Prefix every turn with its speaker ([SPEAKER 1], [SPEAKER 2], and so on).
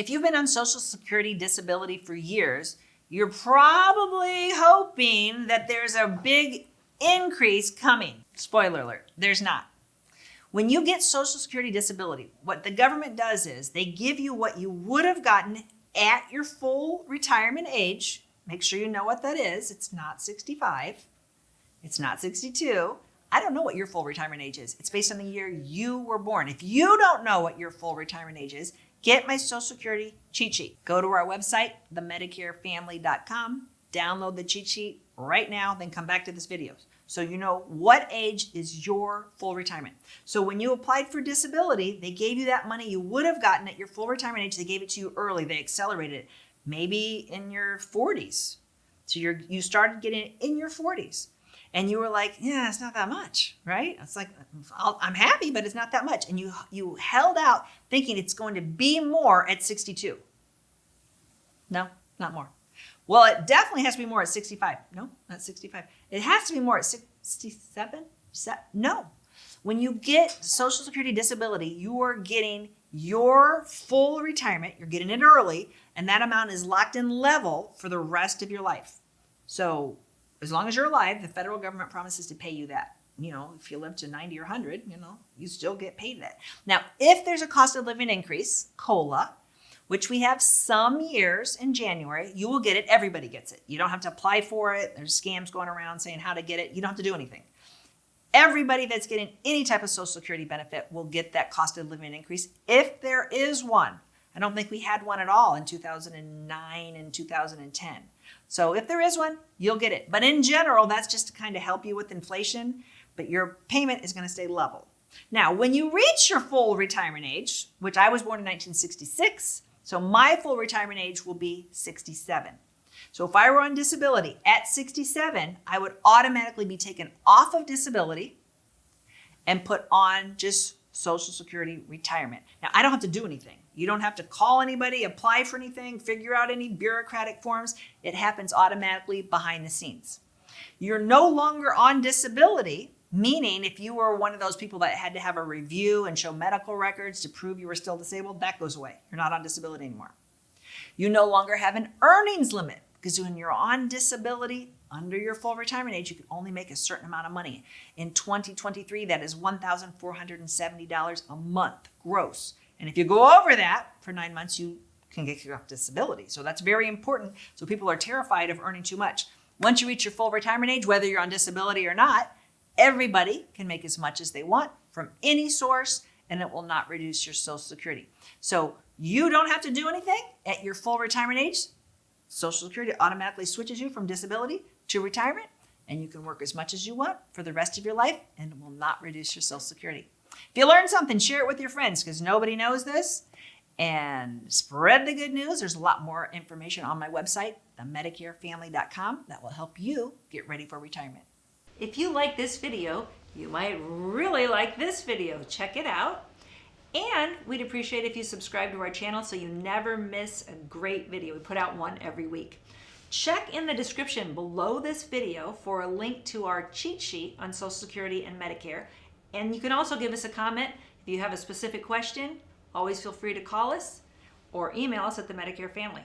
[SPEAKER 1] If you've been on Social Security disability for years, you're probably hoping that there's a big increase coming. Spoiler alert, there's not. When you get Social Security disability, what the government does is they give you what you would have gotten at your full retirement age. Make sure you know what that is. It's not 65. It's not 62. I don't know what your full retirement age is. It's based on the year you were born. If you don't know what your full retirement age is, get my Social Security cheat sheet. Go to our website, themedicarefamily.com, download the cheat sheet right now, then come back to this video so you know what age is your full retirement. So when you applied for disability, they gave you that money you would have gotten at your full retirement age. They gave it to you early. They accelerated it, maybe in your 40s. So you started getting it in your 40s. And you were like, yeah, it's not that much, right? It's like, I'm happy, but it's not that much. And you held out thinking it's going to be more at 62. No, not more. Well, it definitely has to be more at 65. No, not 65. It has to be more at 67? No. When you get Social Security disability, you are getting your full retirement. You're getting it early, and that amount is locked in level for the rest of your life. So as long as you're alive, the federal government promises to pay you that. You know, if you live to 90 or 100, you still get paid that. Now, if there's a cost of living increase, COLA, which we have some years in January, you will get it. Everybody gets it. You don't have to apply for it. There's scams going around saying how to get it. You don't have to do anything. Everybody that's getting any type of Social Security benefit will get that cost of living increase if there is one. I don't think we had one at all in 2009 and 2010. So if there is one, you'll get it. But in general, that's just to kind of help you with inflation, but your payment is going to stay level. Now, when you reach your full retirement age, which I was born in 1966, so my full retirement age will be 67. So if I were on disability at 67, I would automatically be taken off of disability and put on just Social Security retirement. Now, I don't have to do anything. You don't have to call anybody, apply for anything, figure out any bureaucratic forms. It happens automatically behind the scenes. You're no longer on disability, meaning if you were one of those people that had to have a review and show medical records to prove you were still disabled, that goes away. You're not on disability anymore. You no longer have an earnings limit because when you're on disability, under your full retirement age, you can only make a certain amount of money. In 2023, that is $1,470 a month gross. And if you go over that for 9 months, you can get off disability. So that's very important. So people are terrified of earning too much. Once you reach your full retirement age, whether you're on disability or not, everybody can make as much as they want from any source, and it will not reduce your Social Security. So you don't have to do anything at your full retirement age. Social Security automatically switches you from disability to retirement, and you can work as much as you want for the rest of your life, and it will not reduce your Social Security. If you learned something, share it with your friends because nobody knows this, and spread the good news. There's a lot more information on my website, themedicarefamily.com, that will help you get ready for retirement. If you like this video, you might really like this video. Check it out. And we'd appreciate if you subscribe to our channel so you never miss a great video. We put out one every week. Check in the description below this video for a link to our cheat sheet on Social Security and Medicare. And you can also give us a comment if you have a specific question. Always feel free to call us or email us at the Medicare Family.